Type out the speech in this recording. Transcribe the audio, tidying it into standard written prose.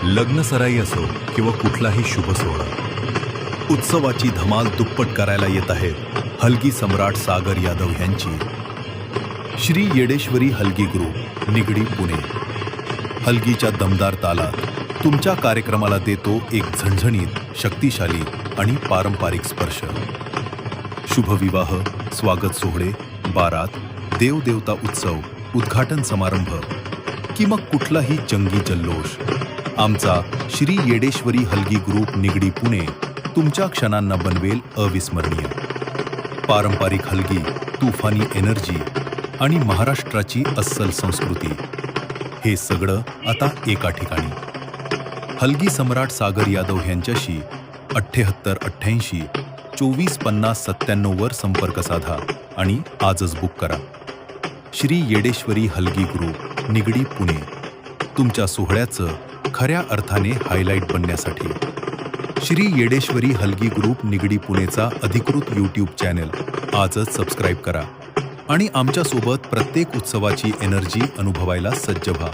लग्न सराई असो किंवा कुठलाही शुभ सोहळा, उत्सवाची धमाल दुप्पट करायला येत आहे हलगी सम्राट सागर यादव यांची श्री येडेश्वरी हलगी ग्रुप निगडी पुणे. हलगीच्या दमदार तालात तुमच्या कार्यक्रमाला देतो एक झणझणीत, शक्तिशाली आणि पारंपरिक स्पर्श. शुभविवाह, स्वागत सोहळे, बारात, देवदेवता उत्सव, उद्घाटन समारंभ की मग कुठलाही जंगी जल्लोष, आमचा श्री येडेश्वरी हलगी ग्रुप निगडी पुणे तुमच्या क्षणांना बनवेल अविस्मरणीय. पारंपरिक हलगी, तुफानी एनर्जी आणि महाराष्ट्राची अस्सल संस्कृती, हे सगळं आता एका ठिकाणी. हलगी सम्राट सागर यादव यांच्याशी 7888 2450 वर संपर्क साधा आणि आजच बुक करा. श्री येडेश्वरी हलगी ग्रुप निगडी पुणे, तुमच्या सोहळ्याचं खऱ्या अर्थाने हायलाईट बनण्यासाठी. श्री येडेश्वरी हलगी ग्रुप निगडी पुणेचा अधिकृत यूट्यूब चॅनल आजच सबस्क्राईब करा आणि आमच्यासोबत प्रत्येक उत्सवाची एनर्जी अनुभवायला सज्ज व्हा.